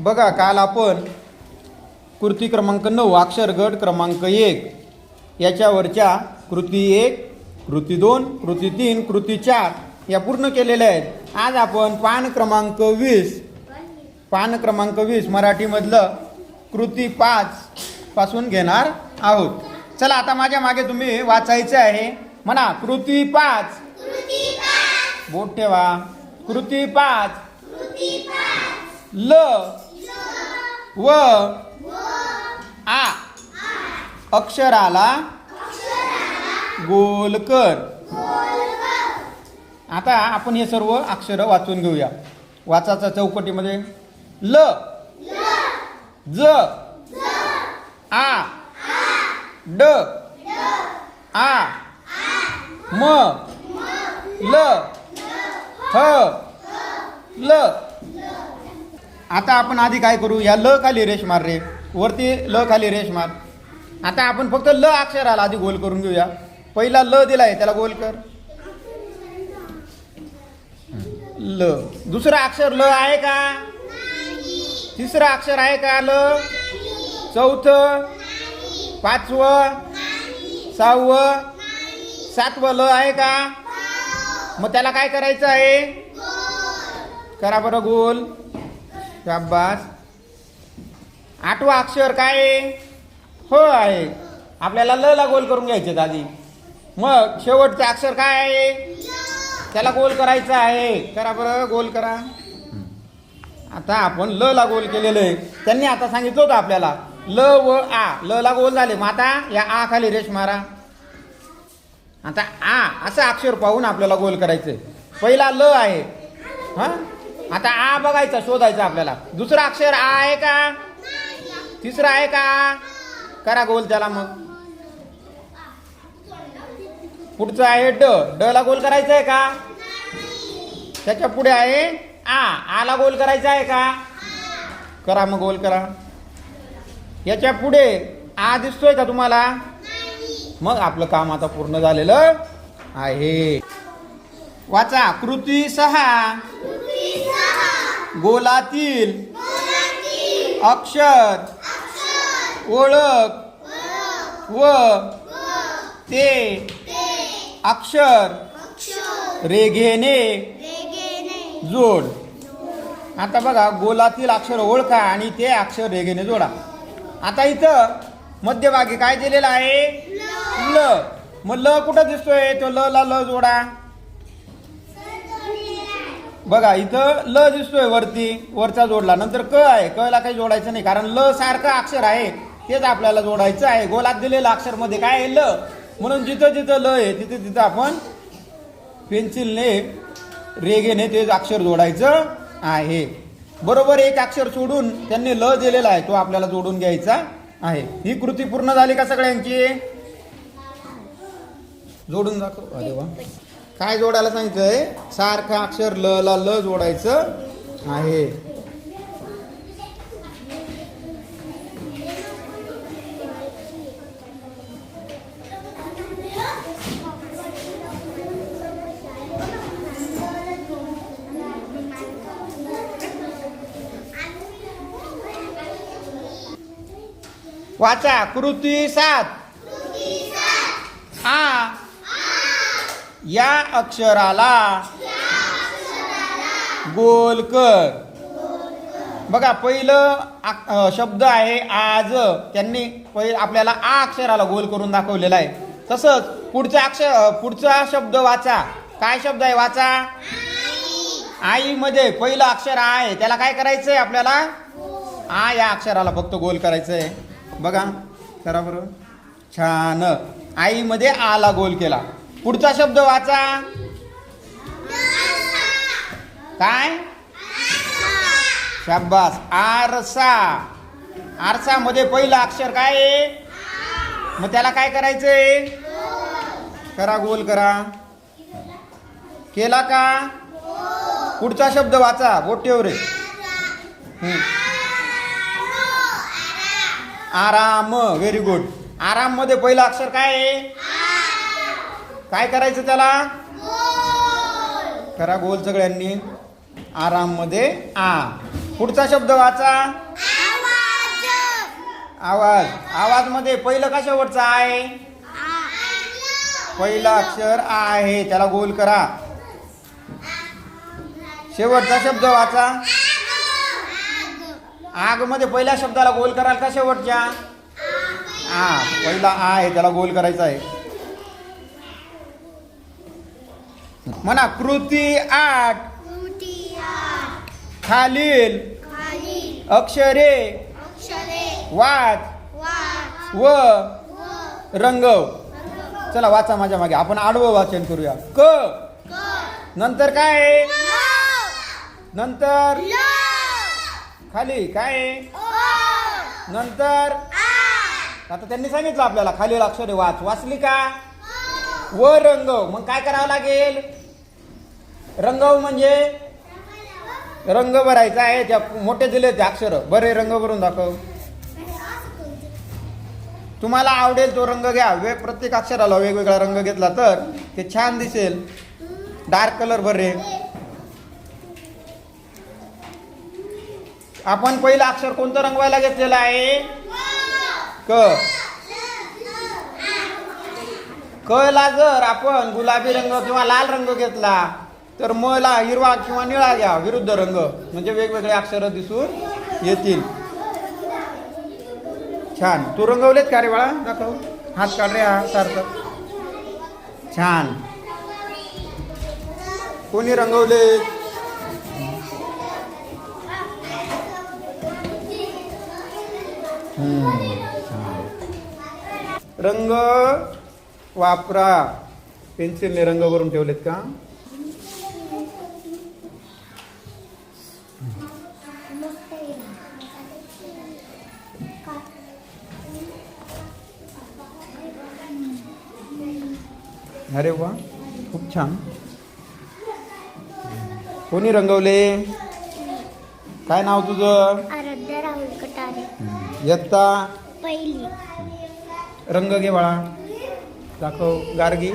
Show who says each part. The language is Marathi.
Speaker 1: बघा काल आपण कृती क्रमांक 9 अक्षर गट क्रमांक 1 याच्यावरच्या कृती 1, कृती 2, कृती 3, कृती 4 या पूर्ण केलेल्या आहेत. आज आपण पान क्रमांक 20 मराठीमधलं कृती 5 पासून घेणार आहोत. चला आता माझ्या मागे तुम्ही वाचायचे आहे. म्हणा कृती 5. बोट ठेवा. कृती 5. ल व आ अक्षराला गोल कर. आता आपण हे सर्व अक्षर वाचून घेऊया. वाचाचा चौकटीमध्ये ल, ज, आ, ड, आ, म, ल, ह, ल. आता आपण आधी काय करू, या ल खाली रेष मार रे, वरती ल खाली रेष मार. आता आपण फक्त ल अक्षराला आधी गोल करून घेऊया. पहिला ल दिलाय त्याला गोल कर. ल. दुसरा अक्षर ल आहे का? तिसरा अक्षर आहे का ल? चौथं, पाचवं, सहावं, सातवं ल आहे का? मग त्याला काय करायचं आहे? करा बरं गोल. शाबास. आठवा अक्षर काय आहे? हो आहे. आपल्याला ल ला गोल करून घ्यायचे आधी. मग शेवटचं अक्षर काय आहे? त्याला गोल करायचं आहे. करा बरं गोल करा. आता आपण ल ला गोल केलेलं आहे. त्यांनी आता सांगितलं होतं आपल्याला ल व आ. ल ला गोल झाले. मग आता या आ खाली रेष मारा. आता आ असं अक्षर पाहून आपल्याला गोल करायचंय. पहिला ल आहे. हा, आता आ बघायचा, शोधायचा आपल्याला. दुसरा अक्षर आ आहे का? तिसरा आहे का? करा गोल त्याला. मग पुढचं आहे ड. ड ला गोल करायचं आहे का? त्याच्या पुढे आहे आ. आ ला गोल करायचं आहे का? करा मग गोल करा. याच्या पुढे आ दिसतोय का तुम्हाला? मग आपलं काम आता पूर्ण झालेलं आहे. वाचा कृती 6. गोलातील अक्षर ओळख व ते अक्षर रेघेने जोड. आता बघा गोलातील अक्षर ओळखा आणि ते अक्षर रेघेने जोडा. आता इथं मध्यभागी काय दिलेलं आहे? ल. मग ल कुठं दिसतोय? तो ल ला ल जोडा. बघा इथं ल दिसतोय वरती, वरचा जोडला. नंतर क आहे. क ला काही जोडायचं नाही कारण ल सारखं अक्षर आहे, तेच आपल्याला जोडायचं आहे. गोलात दिलेलं अक्षर मध्ये काय आहे? ल. म्हणून जिथं जिथं ल आहे तिथं तिथं आपण पेन्सिलने रेघेने तेच अक्षर जोडायचं आहे. बरोबर एक अक्षर सोडून त्यांनी ल दिलेला आहे, तो आपल्याला जोडून घ्यायचा आहे. ही कृती पूर्ण झाली का सगळ्यांची? जोडून दाखव. अरे वा. काय जोडायला सांगितलंय? सारखं अक्षर ल ला ल जोडायचं आहे. वाचा कृती 7. आ या अक्षराला गोल कर. बघा पहिलं शब्द आहे आज. त्यांनी आपल्याला आ अक्षराला गोल करून दाखवलेला आहे. तसंच पुढचा शब्द वाचा. काय शब्द आहे? वाचा. आई मध्ये पहिलं अक्षर आ आहे, त्याला काय करायचंय आपल्याला? आ या अक्षराला फक्त गोल करायचंय. बघा करा बरं. छान. आई मध्ये आ ला गोल केला. पुढचा शब्द वाचा. काय? शाबास. आरसा. आरसा मध्ये पहिलं अक्षर काय आहे? मग त्याला काय करायचंय? करा गोल करा. केला का? पुढचा शब्द वाचा. बोट ठेव रे. आराम. Very good. आराम मध्ये पहिलं अक्षर काय आहे? काय करायचं त्याला? करा गोल सगळ्यांनी. आराम मध्ये आ. पुढचा शब्द वाचा. आवाज. आवाज मध्ये पहिलं का शेवटचा आहे? पहिलं अक्षर आ आहे, त्याला गोल करा. शेवटचा शब्द वाचा. आग मध्ये पहिल्या शब्दाला गोल कराल का शेवटच्या? पहिला आ आहे, त्याला गोल करायचा आहे. म्हणा कृती 8. खालील अक्षरे वाच व रंगव. चला वाचा माझ्या मागे. आपण आडवं वाचन करूया. क नंतर काय आहे? नंतर खाली काय आहे? नंतर आता त्यांनी सांगितलं आपल्याला खालील अक्षरे वाच. वाचली का? व रंगव. मग काय करावं लागेल? रंगव म्हणजे रंग भरायचा आहे. त्या मोठे दिले ते अक्षर बरे रंग भरून दाखव. तुम्हाला आवडेल तो रंग घ्या. प्रत्येक अक्षराला वेगवेगळा रंग घेतला तर ते छान दिसेल. डार्क कलर भरे. आपण पहिलं अक्षर कोणतं रंगवायला घेतलेलं आहे? क. क ला जर आपण गुलाबी रंग किंवा लाल रंग घेतला तर म ला हिरवा किंवा निळा घ्या, विरुद्ध रंग, म्हणजे वेगवेगळे अक्षर दिसून येतील. छान. तू रंगवलेत का रे बाळा? दाखव. हात काढ रे. हा सारखं. छान. कोणी रंगवले? रंग वापरा. पेन्सिलने रंग भरून ठेवलेत का? अरे वा, खूप छान. कोणी रंगवले? काय नाव तुझं?
Speaker 2: आराध्या राहुल कटारे.
Speaker 1: इयत्ता
Speaker 2: पहिली.
Speaker 1: रंग घे बाळा. दाखव. गार्गी.